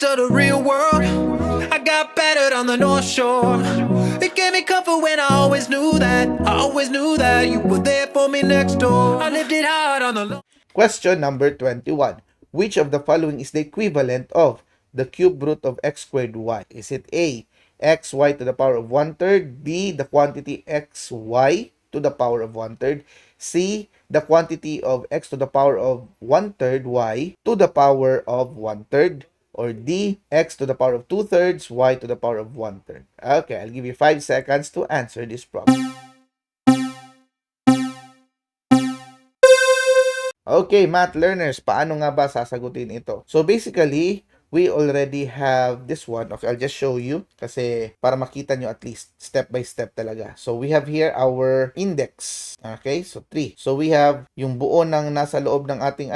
To the real world, I got battered on the North Shore. It gave me comfort when I always knew that you were there for me next door. I lived it hard on the low. Question number 21. Which of the following is the equivalent of the cube root of x squared y? Is it A, xy to the power of 1/3, B, the quantity xy to the power of 1/3, C, the quantity of x to the power of 1/3 y to the power of 1/3, or D, x to the power of 2/3 y to the power of 1/3? Okay, I'll give you 5 seconds to answer this problem. Okay, math learners, paano nga ba sasagutin ito? So basically, we already have this one. Okay, I'll just show you kasi para makita nyo at least step by step talaga. So we have here our index. Okay, so 3. So we have yung buo ng nasa loob ng ating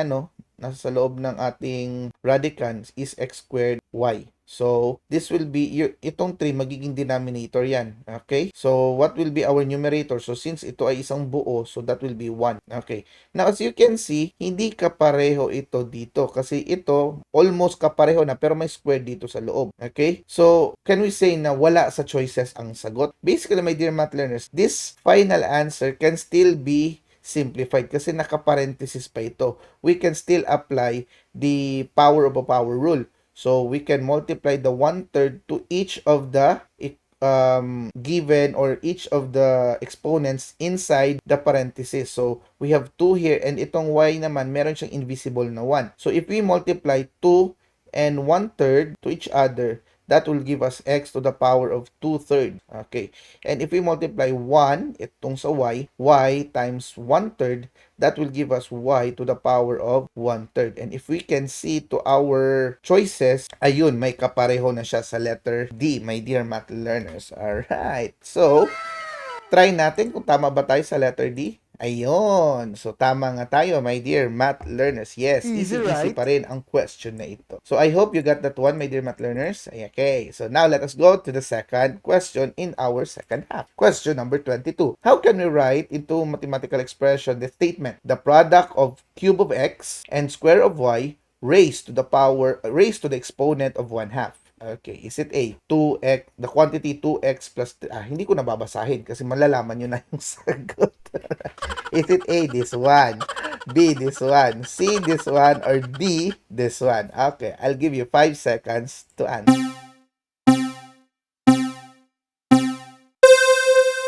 nasa loob ng ating radicand is x squared y. So, this will be, itong 3, magiging denominator yan. Okay? So, what will be our numerator? So, since ito ay isang buo, so that will be 1. Okay. Now, as you can see, hindi kapareho ito dito. Kasi ito, almost kapareho na, pero may square dito sa loob. Okay? So, can we say na wala sa choices ang sagot? Basically, my dear math learners, this final answer can still be simplified kasi naka-parenthesis pa ito. We can still apply the power of a power rule. So, we can multiply the 1/3 to each of the given or each of the exponents inside the parenthesis. So, we have 2 here and itong y naman, meron siyang invisible na 1. So, if we multiply 2 and 1/3 to each other, that will give us x to the power of 2/3. Okay. And if we multiply 1, itong sa y times 1/3, that will give us y to the power of 1/3. And if we can see to our choices, ayun, may kapareho na siya sa letter D, my dear math learners. Alright. So, try natin kung tama ba tayo sa letter D. Ayun. So, tama nga tayo, my dear math learners. Yes, easy right? pa rin ang question na ito. So, I hope you got that one, my dear math learners. Okay. So, now let us go to the second question in our second half. Question number 22. How can we write into mathematical expression the statement, the product of cube of x and square of y raised to the exponent of 1/2? Okay, is it A, 2x, the quantity 2x plus, hindi ko nababasahin kasi malalaman nyo na yung sagot. Is it A, this one, B, this one, C, this one, or D, this one? Okay, I'll give you 5 seconds to answer.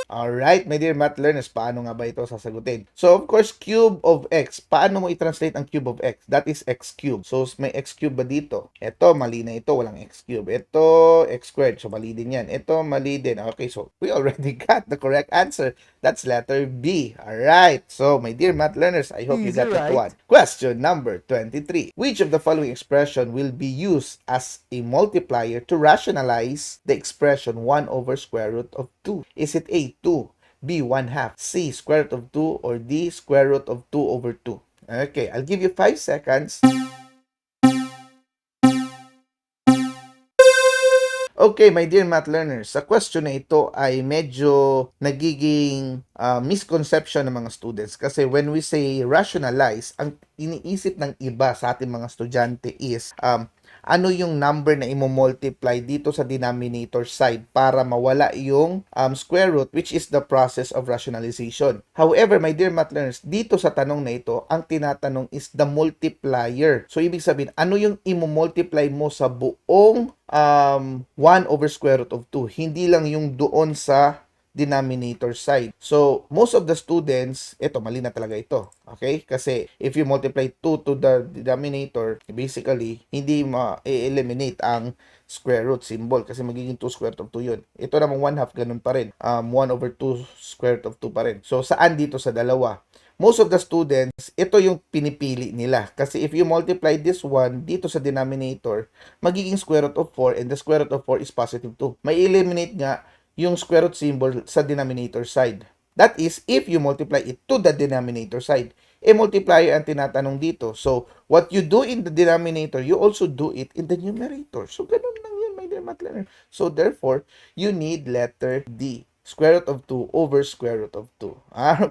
Alright, my dear math learners, paano nga ba ito sasagutin? So, of course, cube of x. Paano mo i-translate ang cube of x? That is x cube. So, may x cube ba dito? Ito, mali na ito. Walang x cube. Ito, x squared. So, mali din yan. Ito, mali din. Okay, so, we already got the correct answer. That's letter B. Alright. So, my dear math learners, I hope you got that one. Question number 23. Which of the following expression will be used as a multiplier to rationalize the expression 1 over square root of 2? Is it A, 2, B, 1/2, C, square root of 2, or D, square root of 2 over 2? Okay, I'll give you 5 seconds. Okay, my dear math learners, sa question na ito ay medyo nagiging misconception ng mga students kasi when we say rationalize, ang iniisip ng iba sa ating mga estudyante is ano yung number na imo-multiply dito sa denominator side para mawala yung square root, which is the process of rationalization. However, my dear math learners, dito sa tanong na ito, ang tinatanong is the multiplier. So, ibig sabihin, ano yung imo-multiply mo sa buong 1 over square root of 2? Hindi lang yung doon sa denominator side. So, most of the students, ito, mali na talaga ito. Okay? Kasi, if you multiply 2 to the denominator, basically, hindi ma-eliminate ang square root symbol kasi magiging 2 square root of 2 yun. Ito namang 1/2, ganun pa rin. 1 over 2 square root of 2 pa rin. So, saan dito sa dalawa? Most of the students, ito yung pinipili nila. Kasi if you multiply this one dito sa denominator, magiging square root of 4 and the square root of 4 is positive 2. May eliminate nga yung square root symbol sa denominator side. That is, if you multiply it to the denominator side. Multiplier ang tinatanong dito. So, what you do in the denominator, you also do it in the numerator. So, ganun lang yun, my dear math learner. So, therefore, you need letter D. Square root of 2 over square root of 2.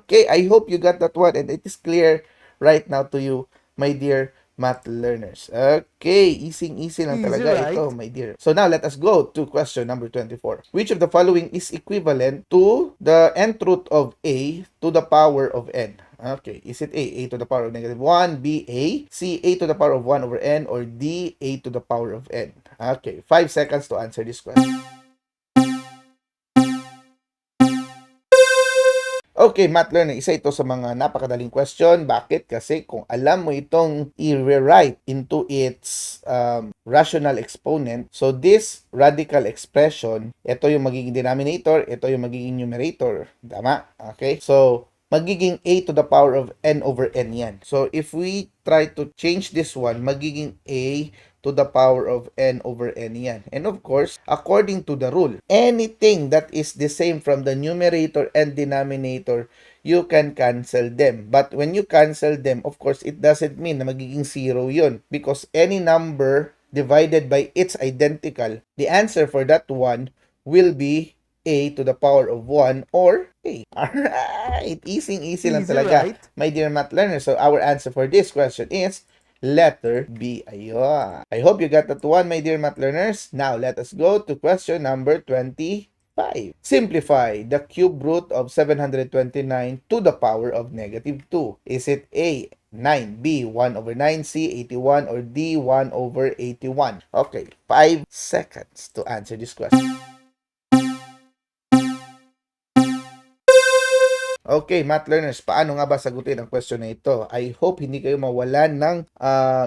Okay, I hope you got that one and it is clear right now to you, my dear math learners. Okay, easy lang Easy, talaga right? ito, my dear. So now, let us go to question number 24. Which of the following is equivalent to the nth root of a to the power of n? Okay, is it A to the power of negative 1, B, C, A to the power of 1 over n, or D, A to the power of n? Okay, 5 seconds to answer this question. Okay, math learner, isa ito sa mga napakadaling question. Bakit? Kasi kung alam mo itong i-rewrite into its rational exponent, so this radical expression, ito yung magiging denominator, ito yung magiging numerator. Tama? Okay? So, magiging a to the power of n over n yan. So, if we try to change this one, magiging a to the power of n over n yan. And of course, according to the rule, anything that is the same from the numerator and denominator, you can cancel them. But when you cancel them, of course, it doesn't mean na magiging zero yun. Because any number divided by its identical, the answer for that one will be a to the power of 1 or a. Alright, easy lang talaga, right? my dear math learners. So our answer for this question is letter B. Ayun. I hope you got that one, my dear math learners. Now, let us go to question number 25. Simplify the cube root of 729 to the power of negative 2. Is it A, 9, B, 1 over 9, C, 81, or D, 1 over 81? Okay, 5 seconds to answer this question. Okay, math learners, paano nga ba sagutin ang question na ito? I hope hindi kayo mawalan ng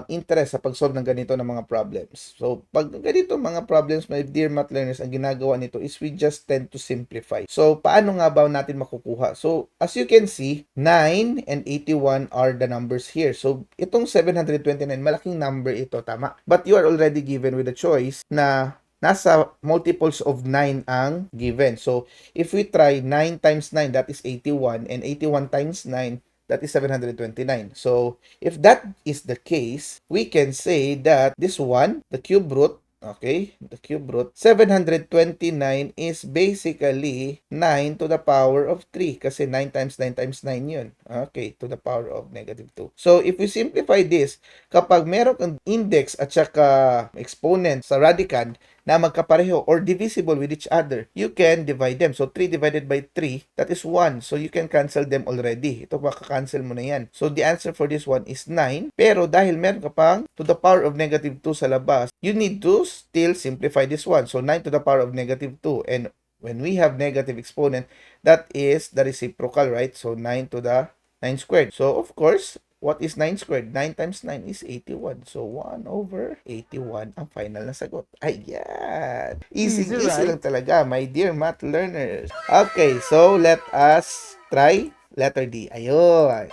interest sa pag-solve ng ganito ng mga problems. So, pag ganito mga problems, my dear math learners, ang ginagawa nito is we just tend to simplify. So, paano nga ba natin makukuha? So, as you can see, 9 and 81 are the numbers here. So, itong 729, malaking number ito, tama? But you are already given with a choice na nasa multiples of 9 ang given. So, if we try 9 times 9, that is 81, and 81 times 9, that is 729. So, if that is the case, we can say that this one, the cube root, okay, the cube root, 729 is basically 9 to the power of 3 kasi 9 times 9 times 9 yun. Okay, to the power of negative 2. So, if we simplify this, kapag meron kang index at saka exponent sa radicand na magkapareho or divisible with each other, you can divide them. So, 3 divided by 3, that is 1. So, you can cancel them already. Ito, makakancel mo na yan. So, the answer for this one is 9. Pero, dahil meron ka pang to the power of negative 2 sa labas, you need to still simplify this one. So, 9 to the power of negative 2. And when we have negative exponent, that is the reciprocal, right? So, 9 to the 9 squared. So, of course, what is 9 squared? 9 times 9 is 81. So, 1 over 81 ang final na sagot. Ayan. Easy right? lang talaga, my dear math learners. Okay, so let us try letter D. Ayun.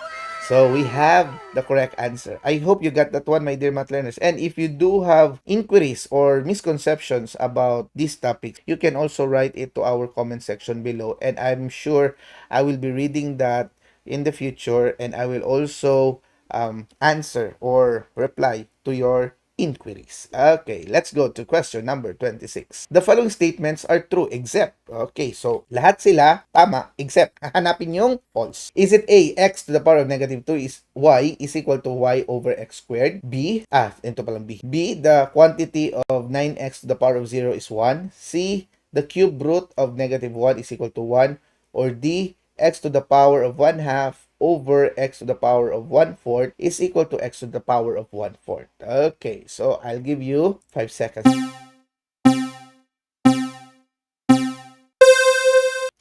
So, we have the correct answer. I hope you got that one, my dear math learners. And if you do have inquiries or misconceptions about these topics, you can also write it to our comment section below. And I'm sure I will be reading that in the future, and I will also answer or reply to your inquiries. Okay, let's go to question number 26. The following statements are true except, okay, so lahat sila tama except hanapin yung false. Is it A, x to the power of negative 2 is y is equal to y over x squared? B, ito palang B. B, the quantity of 9x to the power of 0 is 1. C, the cube root of negative 1 is equal to 1. Or D, x to the power of 1/2 over x to the power of 1/4 is equal to x to the power of 1/4. Okay, so I'll give you 5 seconds.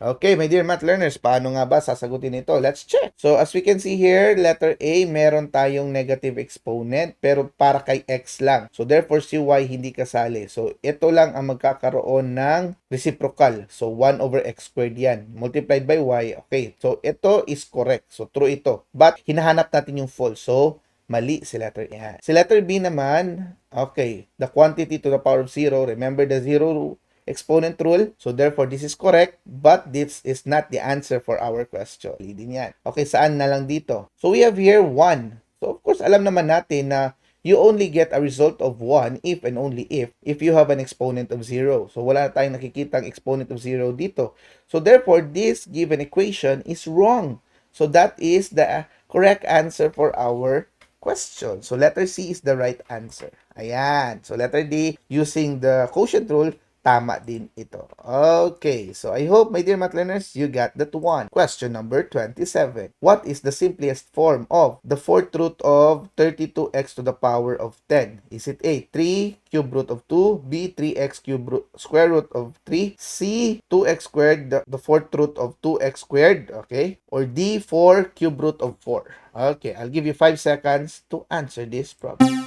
Okay, my dear math learners, paano nga ba sasagutin ito? Let's check. So, as we can see here, letter A, meron tayong negative exponent, pero para kay x lang. So, therefore, si y hindi kasali. So, ito lang ang magkakaroon ng reciprocal. So, 1 over x squared yan. Multiplied by y. Okay, so ito is correct. So, true ito. But, hinahanap natin yung false. So, mali si letter A. Si letter B naman, okay, the quantity to the power of 0. Remember the 0 exponent rule. So, therefore, this is correct, but this is not the answer for our question. Din yan. Okay, saan na lang dito? So, we have here 1. So, of course, alam naman natin na you only get a result of 1 if and only if you have an exponent of 0. So, wala na tayong nakikitang exponent of 0 dito. So, therefore, this given equation is wrong. So, that is the correct answer for our question. So letter C is the right answer. Ayan. So letter D, using the quotient rule, tama din ito. Okay, so I hope, my dear math learners, you got that one. Question number 27. What is the simplest form of the fourth root of 32x to the power of 10? Is it A, 3 cube root of 2, B, 3x cube root, square root of 3, C, 2x squared, the fourth root of 2x squared, okay? Or D, 4 cube root of 4. Okay, I'll give you 5 seconds to answer this problem.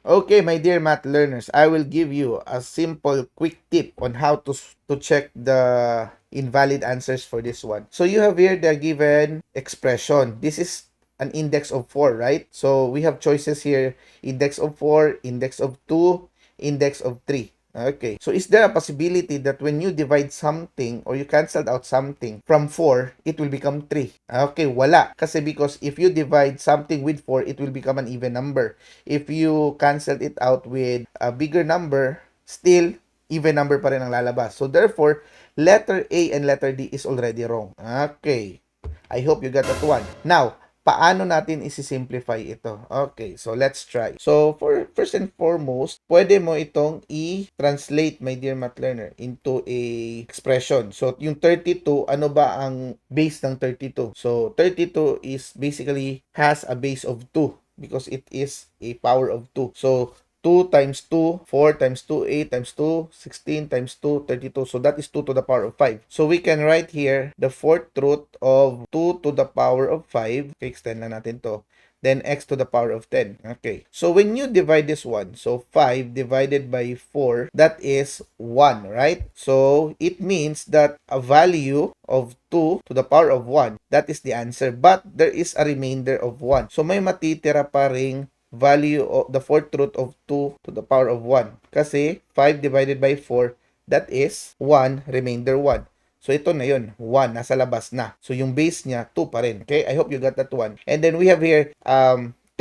Okay, my dear math learners, I will give you a simple quick tip on how to check the invalid answers for this one. So you have here the given expression. This is an index of 4, right? So we have choices here, index of 4, index of 2, index of 3. Okay, so is there a possibility that when you divide something or you canceled out something from 4, it will become 3? Okay, wala. Kasi because if you divide something with 4, it will become an even number. If you canceled it out with a bigger number, still, even number pa rin ang lalabas. So therefore, letter A and letter D is already wrong. Okay, I hope you got that one. Now, paano natin isi-simplify ito? Okay, so let's try. So, for first and foremost, pwede mo itong i-translate, my dear math learner, into a expression. So, yung 32, ano ba ang base ng 32? So, 32 is basically has a base of 2 because it is a power of 2. So, 2 times 2, 4 times 2, 8 times 2, 16 times 2, 32. So that is 2 to the power of 5. So we can write here the fourth root of 2 to the power of 5. Okay, extend lang natin to. Then x to the power of 10. Okay. So when you divide this one, so 5 divided by 4, that is 1, right? So it means that a value of 2 to the power of 1, that is the answer. But there is a remainder of 1. So may matitira pa ring value of the fourth root of 2 to the power of 1. Kasi 5 divided by 4, that is 1, remainder 1. So ito na yun, 1, nasa labas na. So yung base niya, 2 pa rin. Okay, I hope you got that one. And then we have here 10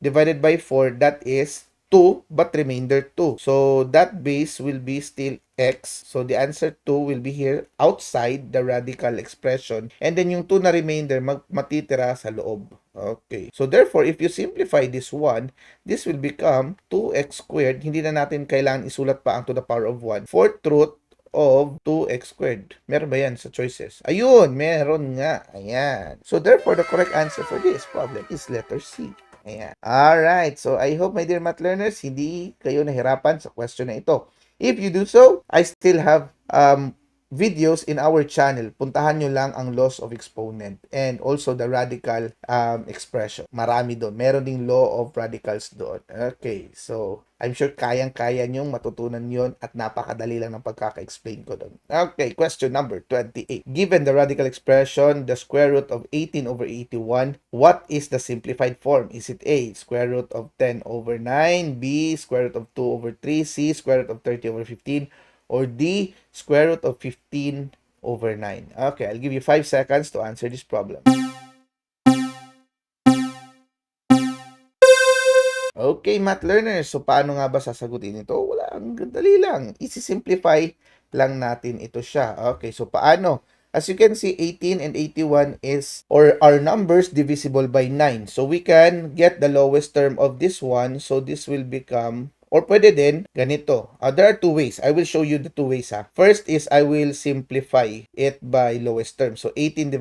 divided by 4, that is 2, but remainder 2. So that base will be still x. So the answer 2 will be here outside the radical expression. And then yung 2 na remainder, matitira sa loob. Okay. So therefore, if you simplify this one, this will become 2x squared. Hindi na natin kailangan isulat pa ang to the power of 1. Fourth root of 2x squared. Meron ba yan sa choices? Ayun, meron nga. Ayan. So therefore, the correct answer for this problem is letter C. Ayan. Alright. So I hope, my dear math learners, hindi kayo nahirapan sa question na ito. If you do so, I still have videos in our channel. Puntahan nyo lang ang laws of exponent and also the radical expression. Marami doon. Meron ding law of radicals doon. Okay, so I'm sure kayang-kaya nyong matutunan yon at napakadali lang ng pagkaka-explain ko doon. Okay, question number 28. Given the radical expression, the square root of 18 over 81, what is the simplified form? Is it A, square root of 10 over 9, B, square root of 2 over 3, C, square root of 30 over 15, or D, square root of 15 over 9. Okay, I'll give you 5 seconds to answer this problem. Okay, math learners. So, paano nga ba sasagutin ito? Wala, ang dali lang. Isi-simplify lang natin ito siya. Okay, so paano? As you can see, 18 and 81 is, or are numbers divisible by 9. So, we can get the lowest term of this one. So, this will become, or pwede din, ganito. There are two ways. I will show you the two ways. First is, I will simplify it by lowest term. So, 18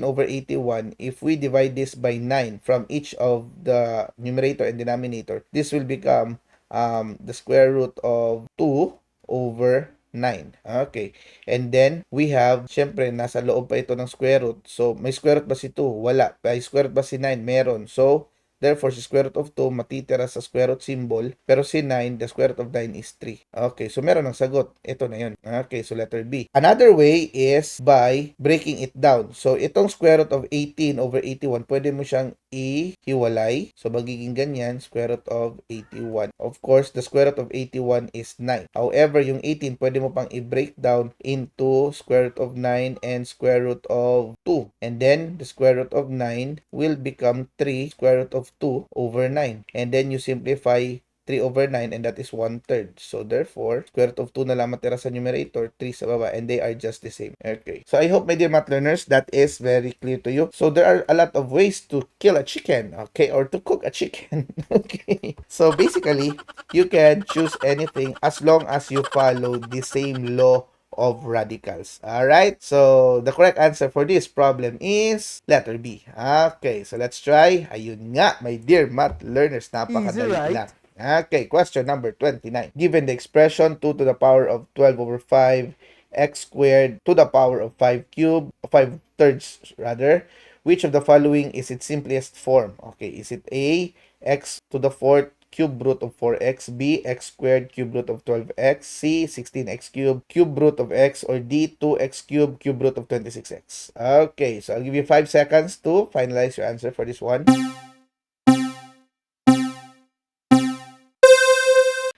over 81, if we divide this by 9 from each of the numerator and denominator, this will become the square root of 2 over 9. Okay. And then, we have, syempre, nasa loob pa ito ng square root. So, may square root ba si 2? Wala. May square root ba si 9? Meron. So, therefore, si square root of 2 matitira sa square root symbol. Pero si 9, the square root of 9 is 3. Okay, so meron ng sagot. Ito na yun. Okay, so letter B. Another way is by breaking it down. So, itong square root of 18 over 81, pwede mo siyang i-hiwalay. So, magiging ganyan, square root of 81. Of course, the square root of 81 is 9. However, yung 18, pwede mo pang i-break down into square root of 9 and square root of 2. And then, the square root of 9 will become 3 square root of 2 over 9. And then you simplify 3 over 9, and that is 1/3. So therefore, square root of 2 na lang matira sa numerator, 3 sa baba, and they are just the same. Okay. So I hope, my dear math learners, that is very clear to you. So there are a lot of ways to kill a chicken, okay, or to cook a chicken. Okay. So basically, you can choose anything as long as you follow the same law of radicals. Alright, so the correct answer for this problem is letter B. Okay, so let's try. Ayun nga, my dear math learners, napakadali lang. Okay, question number 29. Given the expression 2 to the power of 12 over 5 x squared to the power of 5 cubed, 5 thirds rather, which of the following is its simplest form? Okay, is it A, x to the fourth cube root of 4x, B, x squared cube root of 12x, C, 16x cube root of x, or D, 2x cube root of 26x. Okay, so I'll give you 5 seconds to finalize your answer for this one.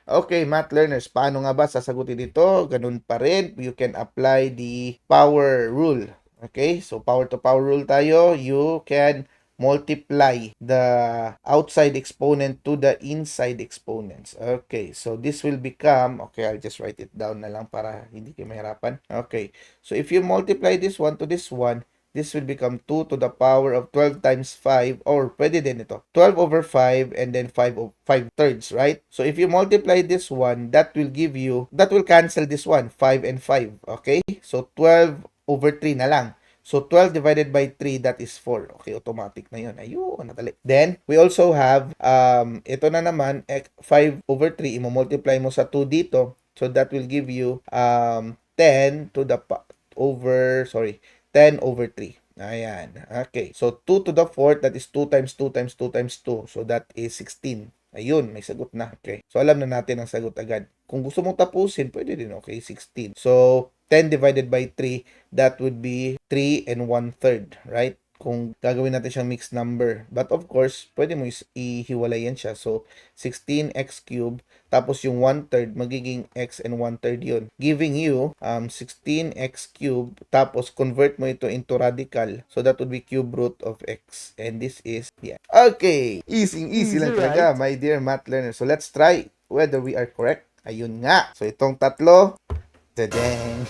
Okay, math learners, paano nga ba sasagutin dito? Ganun pa rin, you can apply the power rule. Okay, so power to power rule tayo. You can multiply the outside exponent to the inside exponents. Okay, so this will become, okay, I'll just write it down na lang para hindi kayo mahirapan. Okay, so if you multiply this one to this one, this will become 2 to the power of 12 times 5, or pwede din ito, 12 over 5 and then 5 thirds, right? So if you multiply this one, that will give you, that will cancel this one, 5 and 5, okay? So 12 over 3 na lang. So 12 divided by 3, that is 4. Okay, automatic na yun. Ayun, natali. Then, we also have, ito na naman, 5 over 3, i-multiply mo sa 2 dito. So that will give you 10 to the over, sorry, 10 over 3. Ayan. Okay. So, 2 to the 4th, that is 2 times 2 times 2 times 2. So, that is 16. Ayun, may sagot na. Okay. So, alam na natin ang sagot agad. Kung gusto mong tapusin, pwede din. Okay, 16. So, 10 divided by 3, that would be 3 and 1/3, right? Kung gagawin natin siyang mixed number. But of course, pwede mo ihiwalay yan siya. So, 16x cubed, tapos yung 1/3, magiging x and 1/3 yun. Giving you 16x cubed, tapos convert mo ito into radical. So, that would be cube root of x. And this is, yeah. Okay! Easy lang talaga, my dear math learners. So, let's try whether we are correct. Ayun nga. So, itong tatlo, ta-dang!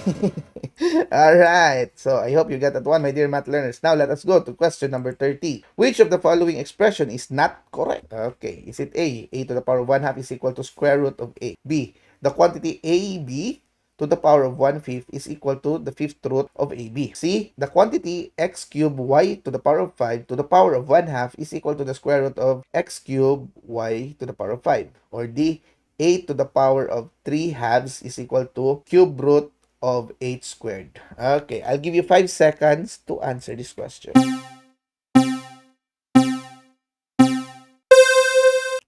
Alright, so I hope you got that one, my dear math learners. Now, let us go to question number 30. Which of the following expression is not correct? Okay, is it A to the power of 1/2 is equal to square root of A? B, the quantity AB to the power of 1/5 is equal to the 5th root of AB. C, the quantity x cubed y to the power of 5 to the power of 1/2 is equal to the square root of x cubed y to the power of 5. Or D, 8 to the power of 3/2 is equal to cube root of 8 squared. Okay, I'll give you 5 seconds to answer this question.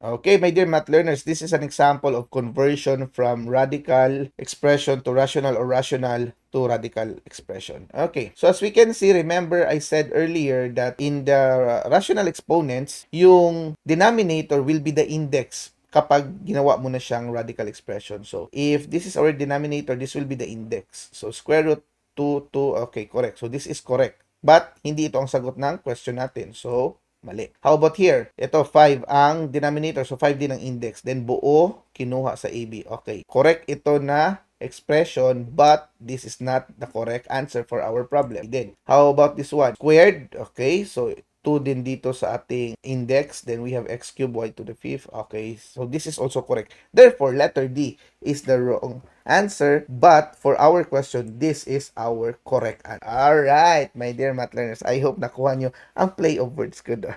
Okay, my dear math learners, this is an example of conversion from radical expression to rational, or rational to radical expression. Okay, so as we can see, remember I said earlier that in the rational exponents, yung denominator will be the index kapag ginawa mo na siyang radical expression. So, if this is our denominator, this will be the index. So, square root 2, okay, correct. So, this is correct. But, hindi ito ang sagot ng question natin. So, mali. How about here? Ito, 5 ang denominator. So, 5 din ang index. Then, buo, kinuha sa AB. Okay, correct ito na expression, but this is not the correct answer for our problem. Then, how about this one? Squared, okay, so 2 din dito sa ating index. Then we have x cubed y to the 5th. Okay, so this is also correct. Therefore, letter D is the wrong answer. But for our question, this is our correct answer. Alright, my dear math learners. I hope nakuha nyo ang play of words ko doon.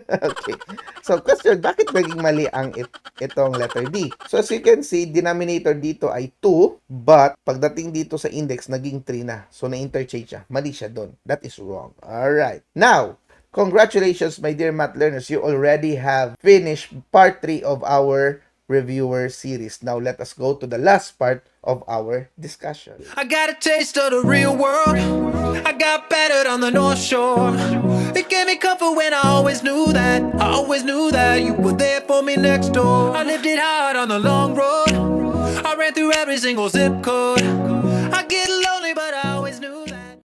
Okay. So, question, bakit naging mali ang itong letter D? So, as you can see, denominator dito ay 2, but pagdating dito sa index, naging 3 na. So, na-interchange siya. Mali siya doon. That is wrong. Alright. Now, congratulations, my dear math learners. You already have finished part 3 of our reviewer series. Now, let us go to the last part of our discussion. I got a taste of the real world. I got battered on the North Shore. It gave me comfort when I always knew that. I always knew that you were there for me next door. I lived it hard on the long road. I ran through every single zip code. I get lonely